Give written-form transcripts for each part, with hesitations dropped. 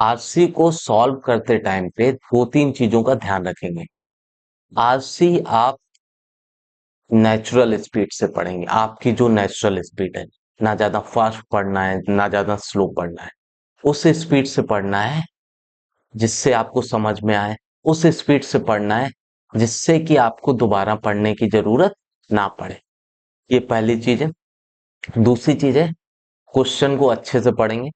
RC को solve करते time पे दो तीन चीजों का ध्यान रखेंगे। आरसी आप नेचुरल स्पीड से पढ़ेंगे, आपकी जो नेचुरल स्पीड है, ना ज्यादा फास्ट पढ़ना है ना ज्यादा स्लो पढ़ना है, उस स्पीड से पढ़ना है जिससे आपको समझ में आए, उस स्पीड से पढ़ना है जिससे कि आपको दोबारा पढ़ने की जरूरत ना पड़े। ये पहली चीज है। दूसरी चीज है, क्वेश्चन को अच्छे से पढ़ेंगे।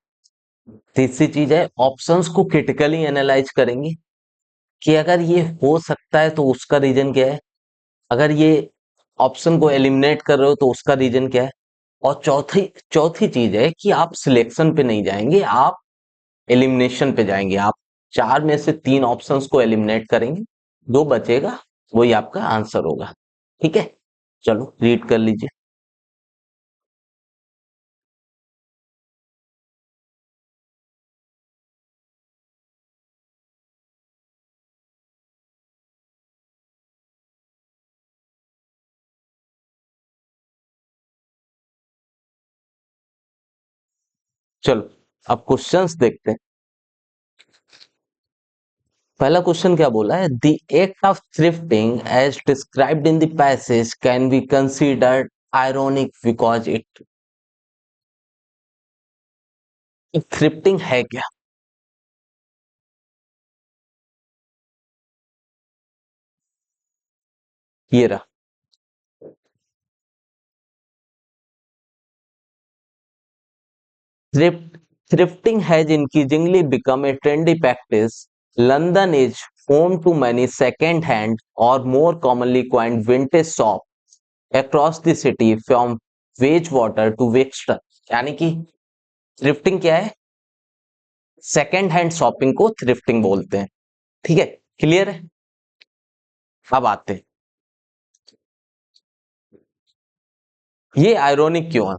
तीसरी चीज है, ऑप्शंस को क्रिटिकली एनालाइज करेंगे कि अगर ये हो सकता है तो उसका रीजन क्या है, अगर ये ऑप्शन को एलिमिनेट कर रहे हो तो उसका रीजन क्या है। और चौथी चौथी चीज है कि आप सिलेक्शन पे नहीं जाएंगे, आप एलिमिनेशन पे जाएंगे। आप चार में से तीन ऑप्शंस को एलिमिनेट करेंगे, दो बचेगा, वही आपका आंसर होगा। ठीक है, चलो रीड कर लीजिए। चलो अब क्वेश्चंस देखते हैं। पहला क्वेश्चन क्या बोला है, the act of thrifting as described in the passage can be considered ironic because it. Thrifting है क्या? ये रहा। Thrifting has increasingly become a trendy practice. London is home to many second-hand or more commonly coined vintage shops across the city from Wagewater to Wixton. यानी कि thrifting क्या है? Second hand shopping को thrifting बोलते हैं। ठीक है, clear है। अब आते हैं, ये आयरोनिक क्यों है?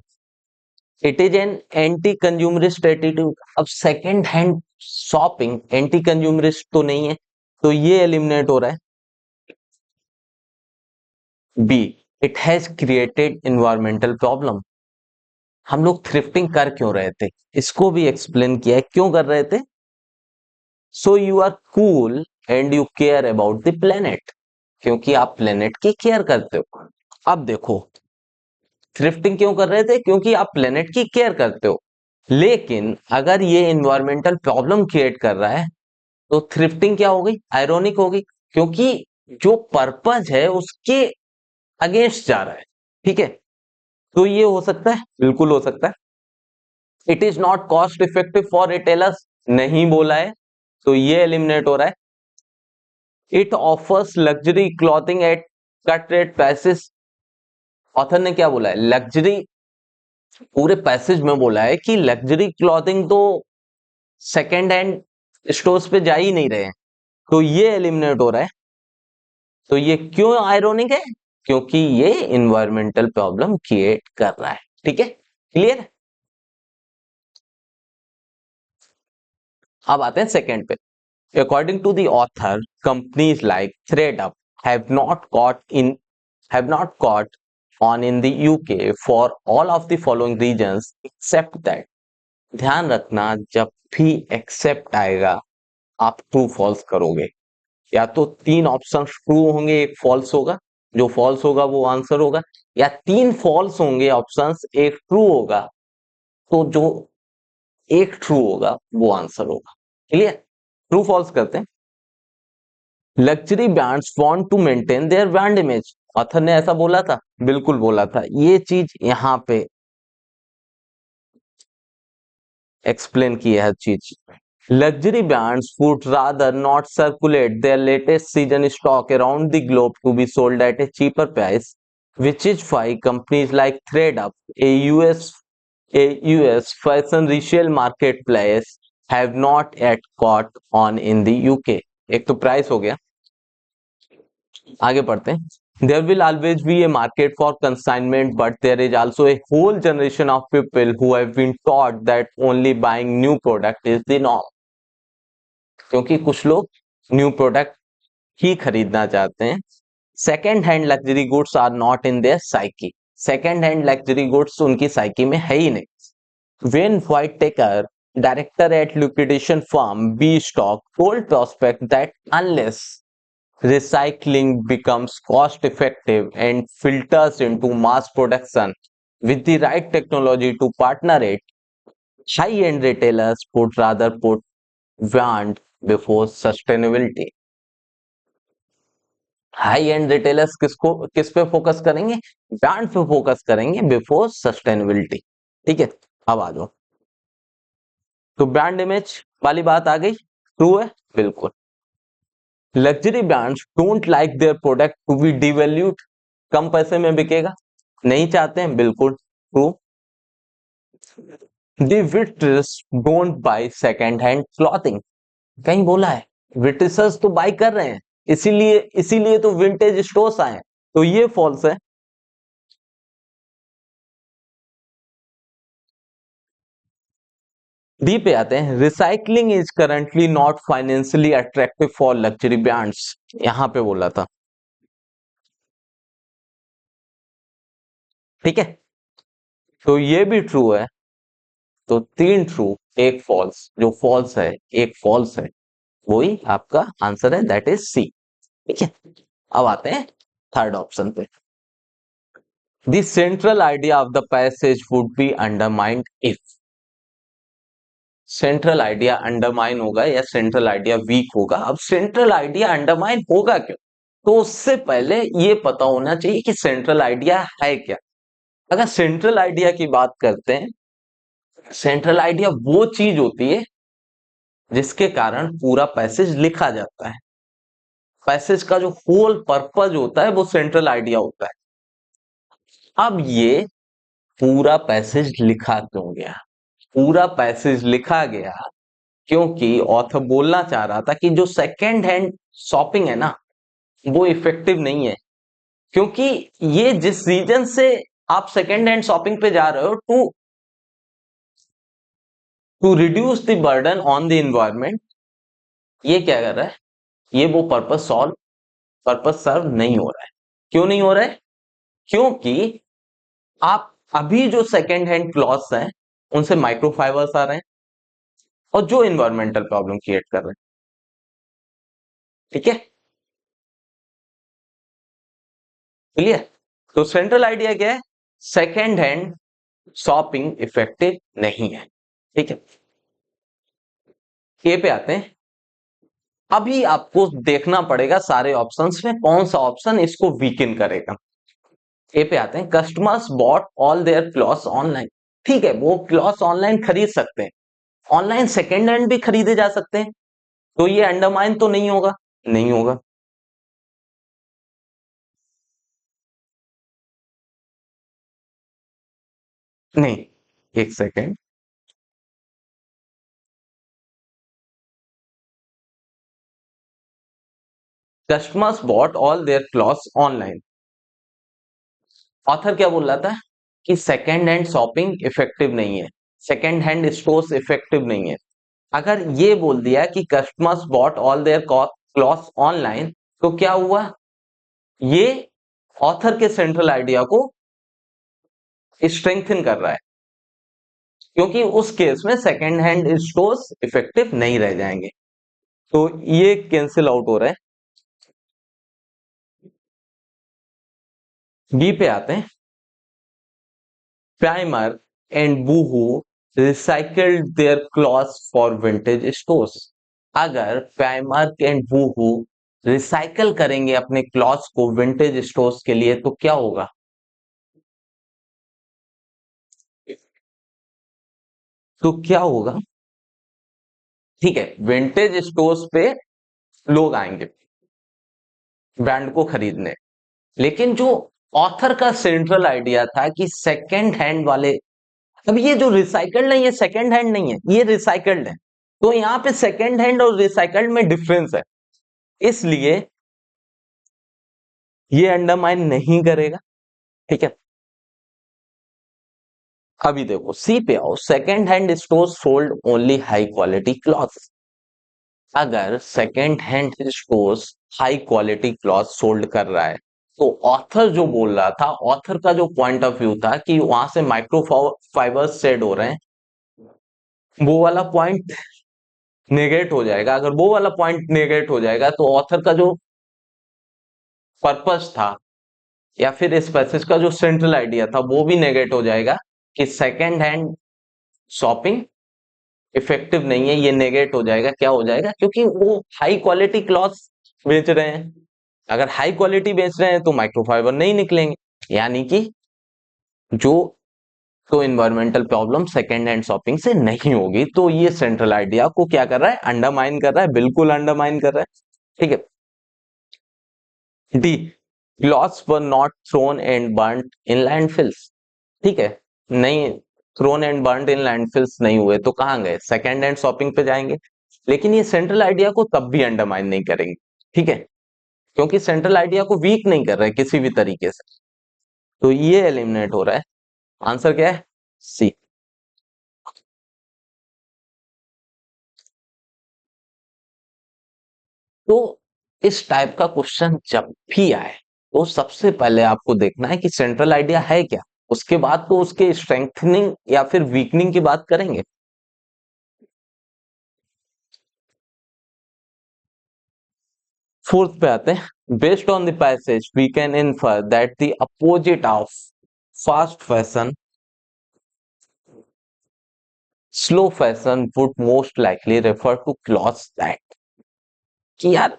It is an anti consumerist attitude. अब second hand shopping anti consumerist तो नहीं है, तो ये एलिमिनेट हो रहा है। B, it has created environmental problem. हम लोग थ्रिफ्टिंग कर क्यों रहे थे, इसको भी एक्सप्लेन किया है क्यों कर रहे थे। So you are cool and you care about the planet, क्योंकि आप प्लेनेट की केयर करते हो। अब देखो, थ्रिफ्टिंग क्यों कर रहे थे, क्योंकि आप प्लेनेट की केयर करते हो। लेकिन अगर ये इन्वायरमेंटल प्रॉब्लम क्रिएट कर रहा है तो थ्रिफ्टिंग क्या हो गई, आयरोनिक हो गई, क्योंकि जो पर्पज है उसके अगेंस्ट जा रहा है। ठीक है, तो ये हो सकता है, बिल्कुल हो सकता है। It is not cost effective for retailers, नहीं बोला है, तो ये एलिमिनेट हो रहा है। It offers luxury clothing at cut rate prices. Author ने क्या बोला है, लग्जरी, पूरे पैसेज में बोला है कि लग्जरी क्लॉथिंग तो सेकेंड हैंड स्टोर्स पे जा ही नहीं रहे हैं, तो ये एलिमिनेट हो रहा है। तो ये क्यों आयरोनिक है, क्योंकि ये इन्वायरमेंटल प्रॉब्लम क्रिएट कर रहा है। ठीक है, क्लियर। अब आते हैं सेकंड पे। According to the author, companies like ThredUp have not caught in have not caught on in the UK for all of the following reasons except that। ध्यान रखना, जब भी एक्सेप्ट आएगा आप ट्रू फॉल्स करोगे। या तो तीन ऑप्शन ट्रू होंगे, एक फॉल्स होगा, जो फॉल्स होगा वो आंसर होगा, या तीन फॉल्स होंगे ऑप्शंस, एक ट्रू होगा, तो जो एक ट्रू होगा वो आंसर होगा। क्लियर, ट्रू फॉल्स करते हैं। Luxury brands want to maintain their brand image. Author ने ऐसा बोला था, बिल्कुल बोला था। ये चीज यहां पे एक्सप्लेन की है हर चीज। Luxury brands would rather not circulate their latest season stock around the globe to be sold at a cheaper price, which is why companies like ThredUp, a US fashion resale marketplace, have not yet caught on in the UK। एक तो price हो गया, आगे पढ़ते हैं। There will always be a market for consignment, but there is also a whole generation of people who have been taught that only buying new product is the norm। क्योंकि कुछ लोग न्यू प्रोडक्ट ही खरीदना चाहते हैं। Second hand luxury goods are not in their psyche. Second hand luxury goods उनकी psyche में है ही नहीं। When white taker Director at liquidation firm B stock told prospect that unless recycling becomes cost effective and filters into mass production with the right technology to partner it, high-end retailers would rather put brand before sustainability. High and retailers किस पे focus करेंगे? Brand पे focus करेंगे before sustainability. ठीक है, अब आ जाओ। तो ब्रांड इमेज वाली बात आ गई, ट्रू है बिल्कुल। Luxury brands don't like their product to be devalued, कम पैसे में बिकेगा, नहीं चाहते हैं, बिल्कुल true. The waitress don't buy second hand clothing, कहीं बोला है? विट्रेसर्स तो बाय कर रहे हैं, इसीलिए इसीलिए तो विंटेज स्टोर्स आए हैं, तो ये फॉल्स है। डी पे आते हैं, recycling is currently not financially attractive for luxury brands, यहां पे बोला था। ठीक है, तो ये भी ट्रू है, तो 3 ट्रू एक फॉल्स, जो फॉल्स है एक फॉल्स है, वही आपका आंसर है, दैट इज सी। ठीक है, अब आते हैं थर्ड ऑप्शन पे। The central idea of the passage would be undermined if, central idea undermine होगा या सेंट्रल आइडिया वीक होगा। अब सेंट्रल आइडिया अंडरमाइन होगा क्यों, तो उससे पहले ये पता होना चाहिए कि सेंट्रल आइडिया है क्या। अगर सेंट्रल आइडिया की बात करते हैं, सेंट्रल आइडिया वो चीज होती है जिसके कारण पूरा पैसेज लिखा जाता है। पैसेज का जो होल पर्पज होता है वो सेंट्रल आइडिया होता है। अब ये पूरा पैसेज लिखा क्यों गया? पूरा पैसेज लिखा गया क्योंकि ऑथर बोलना चाह रहा था कि जो सेकेंड हैंड शॉपिंग है ना, वो इफेक्टिव नहीं है। क्योंकि ये जिस रीजन से आप सेकेंड हैंड शॉपिंग पे जा रहे हो, to reduce the burden on the environment, ये क्या कर रहा है? ये वो पर्पस सर्व नहीं हो रहा है। क्यों नहीं हो रहा है? क्योंकि आप अभी जो सेकेंड हैंड क्लॉथ्स हैं उनसे माइक्रोफाइबर्स आ रहे हैं और जो इन्वायरमेंटल प्रॉब्लम क्रिएट कर रहे हैं। ठीक है, क्लियर? तो सेंट्रल आइडिया क्या है? सेकेंड हैंड शॉपिंग इफेक्टिव नहीं है। ठीक है, ए पे आते हैं। अभी आपको देखना पड़ेगा सारे ऑप्शंस में कौन सा ऑप्शन इसको वीकन करेगा। ए पे आते हैं, customers bought all their clothes online. ठीक है, वो क्लॉथ्स ऑनलाइन खरीद सकते हैं, ऑनलाइन सेकेंड हैंड भी खरीदे जा सकते हैं, तो ये अंडरमाइन तो नहीं होगा, नहीं होगा। नहीं, एक second, customers bought all their clothes online, author क्या बोल रहा था कि सेकेंड हैंड शॉपिंग इफेक्टिव नहीं है, सेकेंड हैंड स्टोर्स इफेक्टिव नहीं है। अगर ये बोल दिया कि customers bought all their clothes online, तो क्या हुआ? ये ऑथर के सेंट्रल आइडिया को स्ट्रेंथन कर रहा है, क्योंकि उस केस में सेकेंड हैंड स्टोर्स इफेक्टिव नहीं रह जाएंगे, तो ये कैंसिल आउट हो रहा है। बी पे आते हैं, Primark and Boohoo recycled their clothes for vintage stores. अगर प्राइमर एंड बूहू रिसाइकल करेंगे अपने क्लॉथ्स को विंटेज स्टोर्स के लिए, तो क्या होगा? तो क्या होगा? ठीक है, विंटेज स्टोर्स पे लोग आएंगे ब्रांड को खरीदने, लेकिन जो ऑथर का सेंट्रल आइडिया था कि सेकंड हैंड वाले, अब ये जो रिसाइकल्ड है ये सेकंड हैंड नहीं है, ये रिसाइकल्ड है, तो यहां पे सेकंड हैंड और रिसाइकल्ड में डिफरेंस है, इसलिए ये अंडरमाइन नहीं करेगा। ठीक है, अभी देखो सी पे आओ, second hand store sold only high quality clothes. अगर second hand stores high quality cloth sold कर रहा है, तो ऑथर जो बोल रहा था, ऑथर का जो पॉइंट ऑफ व्यू था कि वहां से माइक्रो फाइबर शेड हो रहे हैं, वो वाला पॉइंट नेगेट हो जाएगा। अगर वो वाला पॉइंट नेगेट हो जाएगा तो ऑथर का जो पर्पस था या फिर इस पैसेज का जो सेंट्रल आइडिया था वो भी नेगेट हो जाएगा कि सेकेंड हैंड शॉपिंग इफेक्टिव नहीं है। ये नेगेट हो जाएगा, क्या हो जाएगा, क्योंकि वो हाई क्वालिटी क्लॉथ्स बेच रहे हैं। अगर हाई क्वालिटी बेच रहे हैं तो माइक्रोफाइबर नहीं निकलेंगे, यानी कि जो तो environmental problem second hand shopping से नहीं होगी। तो ये सेंट्रल आइडिया को क्या कर रहा है, अंडरमाइन कर रहा है, बिल्कुल अंडरमाइन कर रहा है। ठीक है। D, clothes were not thrown and burned in landfills. ठीक है, नहीं thrown and burned in landfills नहीं हुए तो कहां गए, सेकेंड हैंड शॉपिंग पे जाएंगे। लेकिन ये सेंट्रल आइडिया को तब भी अंडरमाइन नहीं करेंगे। ठीक है, क्योंकि सेंट्रल आइडिया को वीक नहीं कर रहे किसी भी तरीके से। तो ये एलिमिनेट हो रहा है। आंसर क्या है, सी। तो इस टाइप का क्वेश्चन जब भी आए तो सबसे पहले आपको देखना है कि सेंट्रल आइडिया है क्या, उसके बाद तो उसके स्ट्रेंथनिंग या फिर वीकनिंग की बात करेंगे। फोर्थ पे आते हैं, based on the passage we can infer that the opposite of fast fashion slow fashion would most likely refer to clothes that, कि यार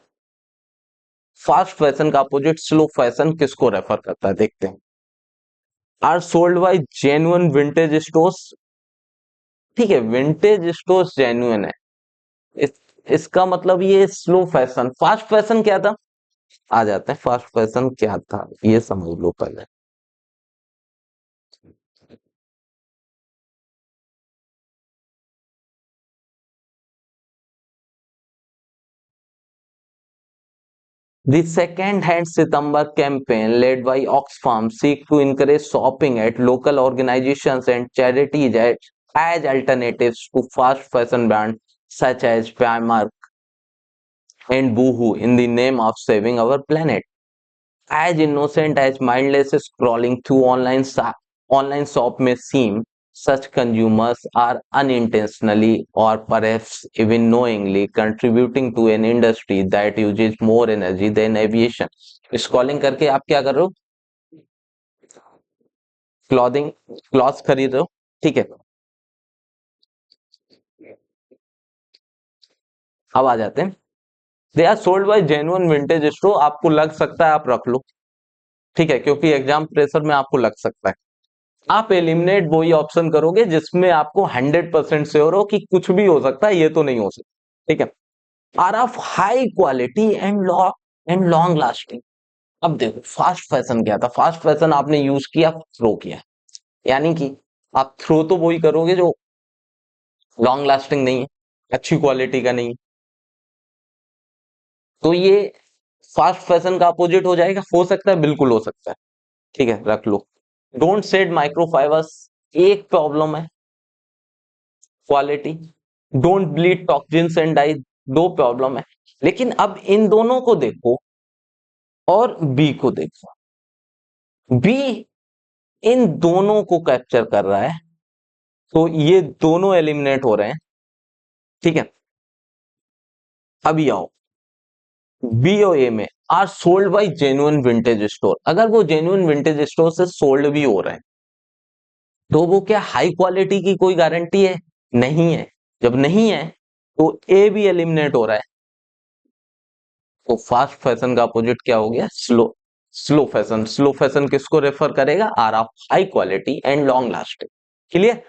फास्ट फैशन का अपोजिट स्लो फैशन किसको रेफर करता है, देखते हैं। Are sold by genuine vintage stores. ठीक है, विंटेज स्टोर्स जेन्युइन है। इस, इसका मतलब ये स्लो फैशन, फास्ट फैशन क्या था, आ जाते हैं फास्ट फैशन क्या था ये समझ लो पहले। The second-hand September campaign led by Oxfam seek to encourage shopping at local organizations and charities as alternatives to fast fashion brands such as Primark and Boohoo in the name of saving our planet. As innocent as mindless scrolling through online shop may seem, such consumers are unintentionally or perhaps even knowingly contributing to an industry that uses more energy than aviation. Scrolling करके आप क्या कर रहे हो, clothing cloth खरीद रहे हो। ठीक है, अब आ जाते हैं। They are sold by genuine vintage store. आपको लग सकता है आप रख लो, ठीक है, क्योंकि एग्जाम प्रेशर में आपको लग सकता है। आप एलिमिनेट वही ऑप्शन करोगे जिसमें आपको 100% श्योर हो कि कुछ भी हो सकता है, ये तो नहीं हो सकता। ठीक है, are of high quality and long lasting. अब देखो फास्ट फैशन क्या था, फास्ट फैशन आपने यूज किया, थ्रो किया, यानी कि आप थ्रो तो वही करोगे जो लॉन्ग लास्टिंग नहीं है, अच्छी क्वालिटी का नहीं। तो ये फास्ट फैशन का अपोजिट हो जाएगा, हो सकता है, बिल्कुल हो सकता है। ठीक है, रख लो। डोंट सेड माइक्रोफाइबर्स, एक प्रॉब्लम है quality. Don't bleed toxins and dye, दो प्रॉब्लम है। लेकिन अब इन दोनों को देखो और बी को देखो, बी इन दोनों को कैप्चर कर रहा है, तो ये दोनों एलिमिनेट हो रहे हैं। ठीक है, अभी आओ बी और ए में, are sold by genuine vintage store. अगर वो जेन्युइन विंटेज स्टोर से सोल्ड भी हो रहे हैं तो वो क्या हाई क्वालिटी की कोई गारंटी है, नहीं है। जब नहीं है तो ए भी एलिमिनेट हो रहा है। तो फास्ट फैशन का अपोजिट क्या हो गया, slow. Slow fashion, slow fashion किसको रेफर करेगा, are of high quality and long lasting. Clear.